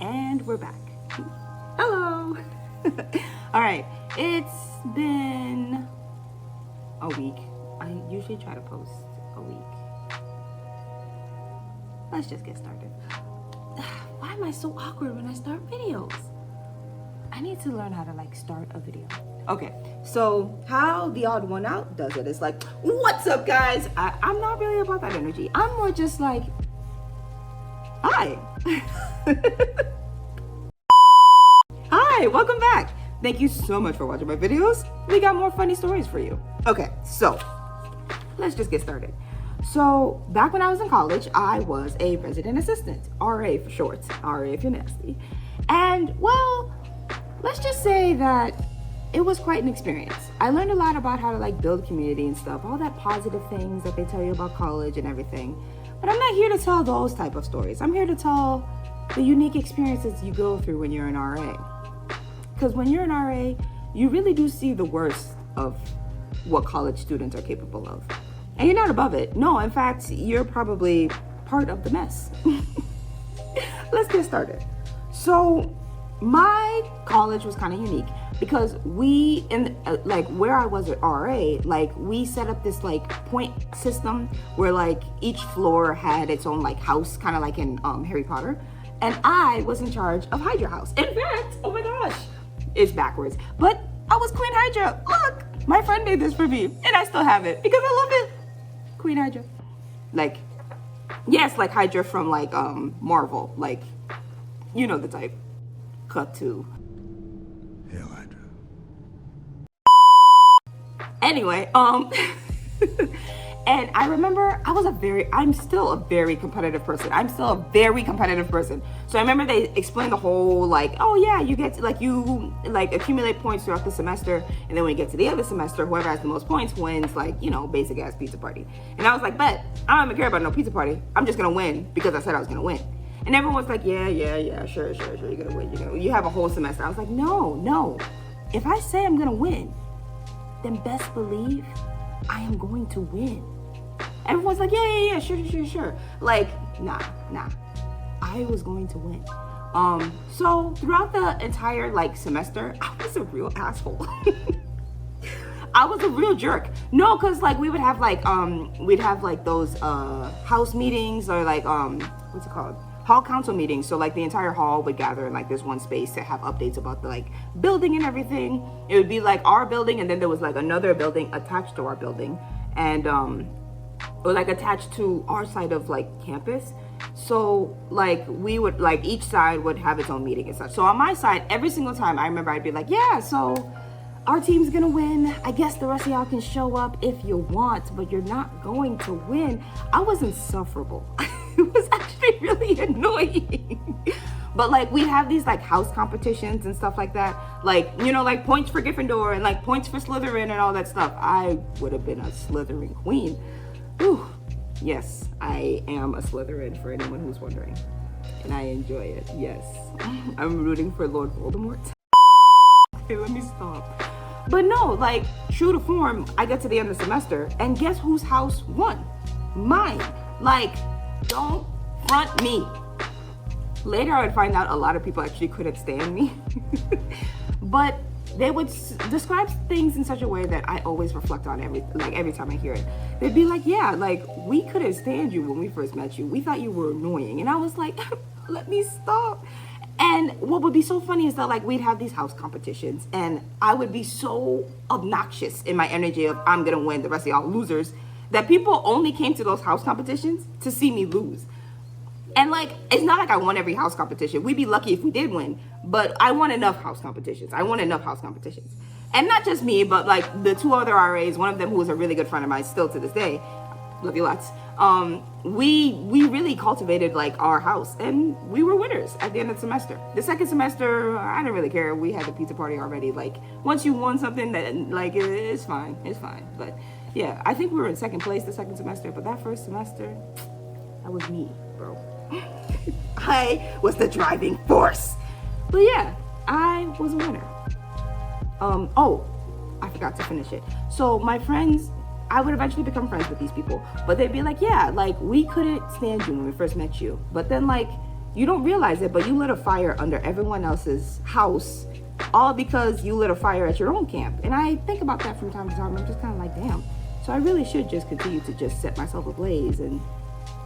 And we're back. Hello. All right, it's been a week. I usually try to post a week. Let's just get started. Why am I so awkward when I start videos? I need to learn how to start a video. Okay, so how the odd one out does it is like, what's up guys? I'm not really about that energy. I'm more just like, hi. Hi, welcome back. Thank you so much for watching my videos. We got more funny stories for you. Okay, so let's just get started. So back when I was in college, I was a resident assistant, RA for short, RA if you're nasty. And well, let's just say that it was quite an experience. I learned a lot about how to build community and stuff, all that positive things that they tell you about college and everything. But I'm not here to tell those type of stories. I'm here to tell the unique experiences you go through when you're an RA. Because when you're an RA, you really do see the worst of what college students are capable of. And you're not above it. No, in fact, you're probably part of the mess. Let's get started. So my college was kind of unique because we, where I was at RA, we set up this point system where each floor had its own house, kind of like in Harry Potter. And I was in charge of Hydra House. In fact, oh my gosh, it's backwards. But I was Queen Hydra. Look, my friend made this for me and I still have it because I love it. Queen Hydra. Yes, Hydra from Marvel. You know the type. Cut to. Hail Hydra. Anyway, and I remember I'm still a very competitive person. So I remember they explained the whole oh yeah, you get to, you accumulate points throughout the semester, and then when you get to the other semester, whoever has the most points wins basic ass pizza party. And I was like, bet I don't even care about no pizza party. I'm just gonna win because I said I was gonna win. And everyone was like, yeah, sure, you're gonna win. You have a whole semester. I was like, no. If I say I'm gonna win, then best believe I am going to win. Everyone's like, yeah, sure. Nah. I was going to win. So throughout the entire semester, I was a real asshole. I was a real jerk. No, cause we would have those house meetings or what's it called? Hall council meetings. So the entire hall would gather in this one space to have updates about the building and everything. It would be our building, and then there was another building attached to our building, and or attached to our side of campus. So we would each side would have its own meeting and such. So on my side, every single time I remember I'd be like, yeah, so our team's gonna win. I guess the rest of y'all can show up if you want, but you're not going to win. I was insufferable. It was actually really annoying. But we'd have these house competitions and stuff like that. Points for Gryffindor and points for Slytherin and all that stuff. I would have been a Slytherin queen. Whew. Yes, I am a Slytherin for anyone who's wondering. And I enjoy it, yes. I'm rooting for Lord Voldemort. Okay, let me stop. But no, true to form, I get to the end of the semester, and guess whose house won? Mine. Don't front me. Later, I would find out a lot of people actually couldn't stand me. But they would describe things in such a way that I always reflect on every time I hear it. They'd be like, yeah, we couldn't stand you when we first met you. We thought you were annoying. And I was like, let me stop. And what would be so funny is that we'd have these house competitions, and I would be so obnoxious in my energy of I'm gonna win, the rest of y'all losers, that people only came to those house competitions to see me lose. And it's not I won every house competition. We'd be lucky if we did win, but I won enough house competitions. And not just me, but the two other RAs, one of them who was a really good friend of mine still to this day, love you lots. We really cultivated our house, and we were winners at the end of the semester. The second semester, I didn't really care. We had the pizza party already. Once you won something, that it's fine. But yeah, I think we were in second place the second semester, but that first semester, that was me, bro. I was the driving force. But yeah, I was a winner. Oh, I forgot to finish it. So my friends, I would eventually become friends with these people, but they'd be like, yeah, we couldn't stand you when we first met you, but then You don't realize it, but you lit a fire under everyone else's house, all because you lit a fire at your own camp. And I think about that from time to time. I'm just kind of like, damn. So I really should just continue to just set myself ablaze, and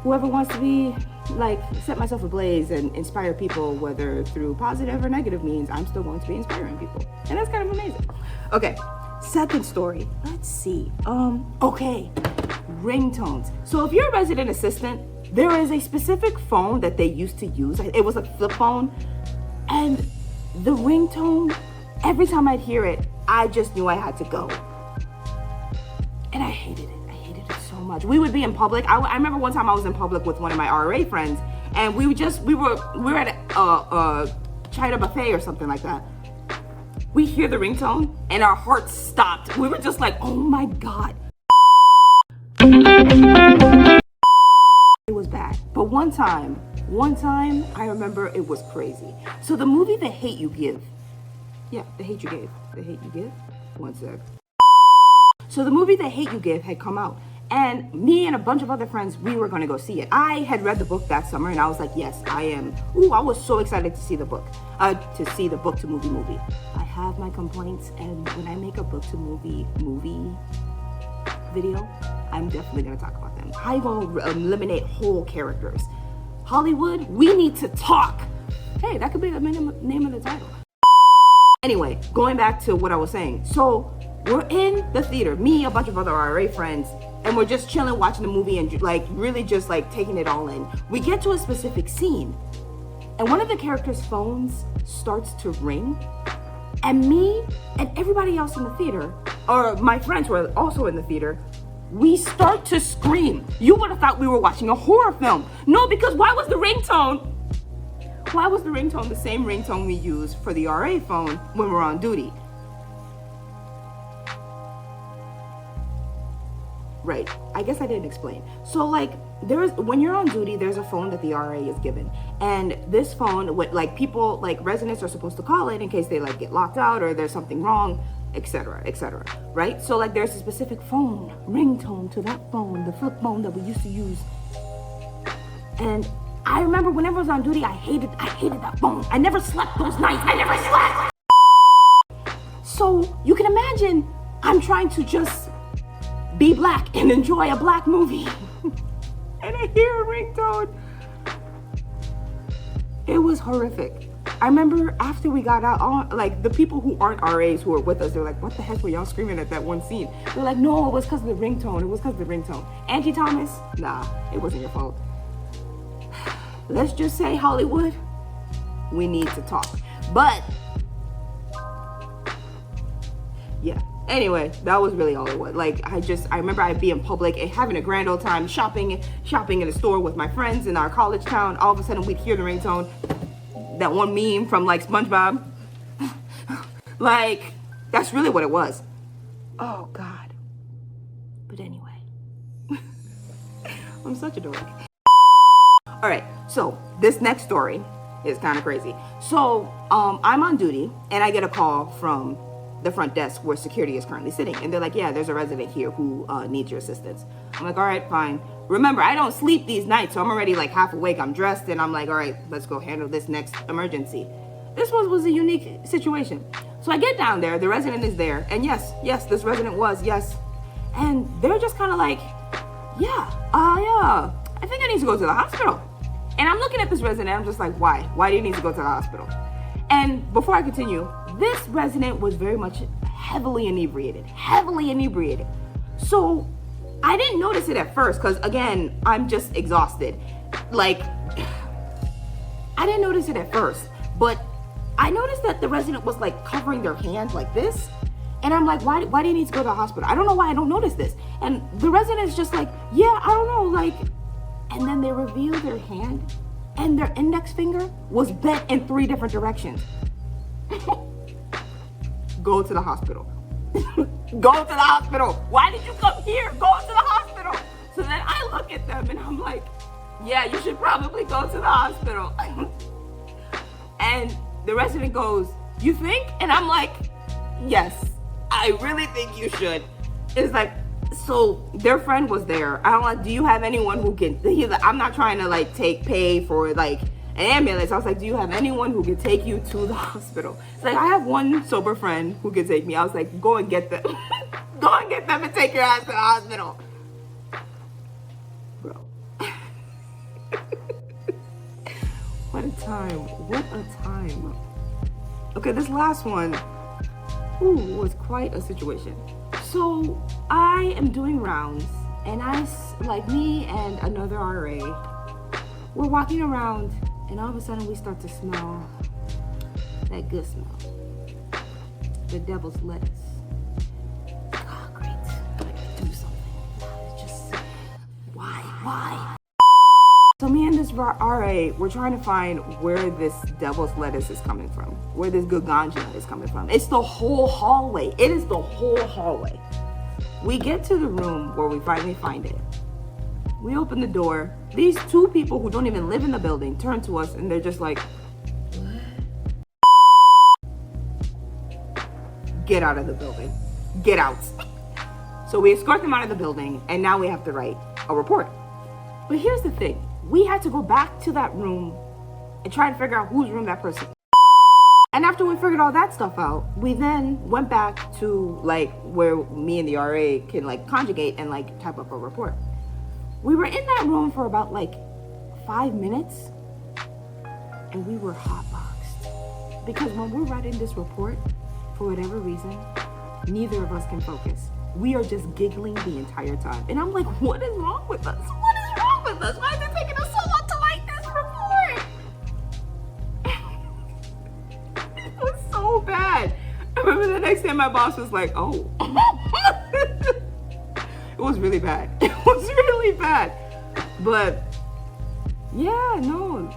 whoever wants to be like set myself ablaze and inspire people, whether through positive or negative means, I'm still going to be inspiring people. And that's kind of amazing. Okay, second story. Let's see. Okay, ringtones. So if you're a resident assistant, there is a specific phone that they used to use. It was a flip phone, and the ringtone, every time I'd hear it, I just knew I had to go. And I hated it. I hated it so much. We would be in public. I remember one time I was in public with one of my RA friends, and we were at a China buffet or something like that. We hear the ringtone, and our hearts stopped. We were just like, oh my God. It was bad. But one time, I remember it was crazy. So the movie The Hate You Give. Yeah, The Hate You Gave. The Hate You Give? One sec. So the movie The Hate You Give had come out. And me and a bunch of other friends, we were going to go see it. I had read the book that summer, and I was like, yes, I am. Ooh, I was so excited to see the book. To see the book to movie. I have my complaints, and when I make a book to movie video, I'm definitely going to talk about them. How you going to eliminate whole characters? Hollywood, we need to talk. Hey, that could be the name of the title. Anyway, going back to what I was saying. So we're in the theater, me, a bunch of other RA friends, and we're just chilling, watching the movie, and like really just like taking it all in. We get to a specific scene, and one of the characters' phones starts to ring, and me and everybody else in the theater, or my friends who are also in the theater, we start to scream. You would have thought we were watching a horror film. No, because why was the ringtone the same ringtone we use for the RA phone when we're on duty? Right, I guess I didn't explain. So like, when you're on duty, there's a phone that the RA is given. And this phone, with like people, like residents are supposed to call it in case they like get locked out or there's something wrong, etc., right? So like there's a specific phone, ringtone to that phone, the flip phone that we used to use. And I remember whenever I was on duty, I hated that phone. I never slept those nights, I never slept. So you can imagine, I'm trying to just be black and enjoy a black movie. And I hear a ringtone. It was horrific. I remember after we got out, like the people who aren't RAs who were with us, they're like, what the heck were y'all screaming at that one scene? They're like, no, it was because of the ringtone. Auntie Thomas, nah, it wasn't your fault. Let's just say, Hollywood, we need to talk. But yeah, anyway, that was really all it was. Like, I remember I'd be in public and having a grand old time shopping in a store with my friends in our college town. All of a sudden we'd hear the ringtone, that one meme from like SpongeBob. Like, that's really what it was. Oh God. But anyway, I'm such a dork. All right, so this next story is kind of crazy. So I'm on duty and I get a call from the front desk where security is currently sitting. And they're like, yeah, there's a resident here who needs your assistance. I'm like, all right, fine. Remember, I don't sleep these nights, so I'm already like half awake. I'm dressed and I'm like, all right, let's go handle this next emergency. This one was a unique situation. So I get down there, the resident is there. And yes, this resident was, yes. And they're just kind of like, yeah, I think I need to go to the hospital. And I'm looking at this resident, I'm just like, why? Why do you need to go to the hospital? And before I continue, this resident was very much heavily inebriated. So I didn't notice it at first because, again, I'm just exhausted. Like, I didn't notice it at first, but I noticed that the resident was like covering their hand like this. And I'm like, why do you need to go to the hospital? I don't know why I don't notice this. And the resident is just like, yeah, I don't know, like, and then they reveal their hand and their index finger was bent in 3 different directions. Go to the hospital. Go to the hospital. Why did you come here? Go to the hospital. So then I look at them and I'm like, yeah, you should probably go to the hospital. And the resident goes, you think? And I'm like, yes, I really think you should. It's like, so their friend was there. I'm like, do you have anyone who can, I'm not trying to like pay for like an ambulance. I was like, do you have anyone who could take you to the hospital? It's like, I have one sober friend who could take me. I was like, go and get them. Go and get them and take your ass to the hospital. Bro. What a time. What a time. Okay, this last one was quite a situation. So I am doing rounds, and like me and another RA, we're walking around, and all of a sudden we start to smell that good smell. The devil's lettuce. Oh, great. I gotta do something. Just, why? So me and this RA, we're trying to find where this devil's lettuce is coming from, where this good ganja is coming from. It's the whole hallway. It is the whole hallway. We get to the room where we finally find it. We open the door. These two people who don't even live in the building turn to us, and they're just like, get out of the building. Get out. So we escort them out of the building, and now we have to write a report. But here's the thing. We had to go back to that room and try and figure out whose room that person. And after we figured all that stuff out, we then went back to like where me and the RA can like conjugate and like type up a report. We were in that room for about like 5 minutes, and we were hotboxed. Because when we're writing this report, for whatever reason, neither of us can focus. We are just giggling the entire time. And I'm like, what is wrong with us? What is wrong with us? Why is it taking us so long to write this report? It was so bad. I remember the next day my boss was like, oh. It was really bad. It was really bad. But yeah, no.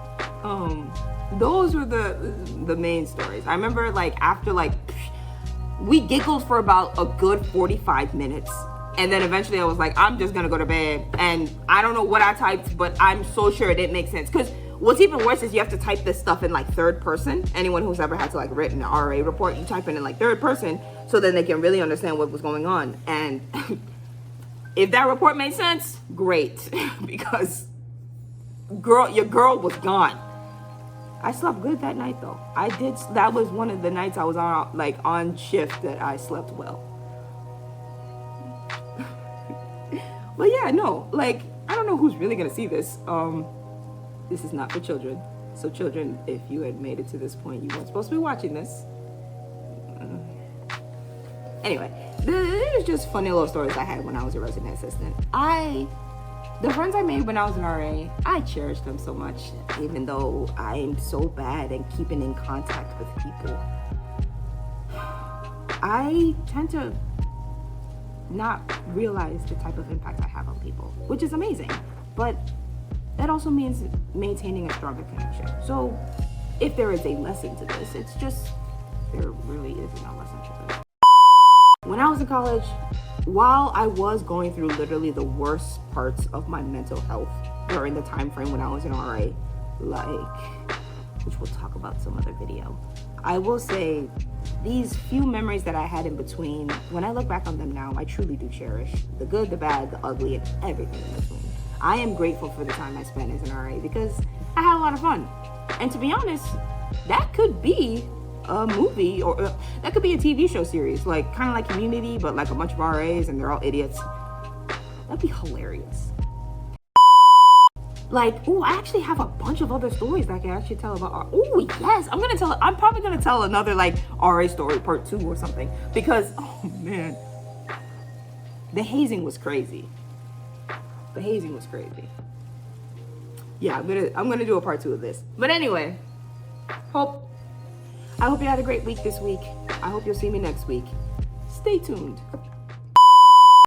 Those were the main stories. I remember like after like we giggled for about a good 45 minutes. And then eventually I was like, I'm just gonna go to bed. And I don't know what I typed, but I'm so sure it didn't make sense. Because what's even worse is you have to type this stuff in like third person. Anyone who's ever had to like written an RA report, you type it in like third person so then they can really understand what was going on. And if that report made sense, great. Because your girl was gone. I slept good that night though. That was one of the nights I was on shift that I slept well. But yeah, no, like, I don't know who's really gonna see this. This is not for children. So children, if you had made it to this point, you weren't supposed to be watching this. Anyway, there's just funny little stories I had when I was a resident assistant. The friends I made when I was an RA, I cherish them so much, even though I'm so bad at keeping in contact with people. I tend to not realize the type of impact I have on people, which is amazing. But that also means maintaining a stronger connection. So if there is a lesson to this, it's just, there really isn't a lesson to this. When I was in college, while I was going through literally the worst parts of my mental health during the time frame when I was in RA, which we'll talk about some other video, I will say these few memories that I had in between, when I look back on them now, I truly do cherish the good, the bad, the ugly, and everything in between. I am grateful for the time I spent as an RA because I had a lot of fun. And to be honest, that could be a movie, or that could be a TV show series, like kind of like Community, but like a bunch of RAs and they're all idiots. That'd be hilarious. Like, I actually have a bunch of other stories that I can actually tell about. Yes, I'm probably gonna tell another like RA story part 2 or something, because oh man, the hazing was crazy. The hazing was crazy. Yeah, I'm gonna do a part 2 of this. But anyway, I hope you had a great week this week. I hope you'll see me next week. Stay tuned.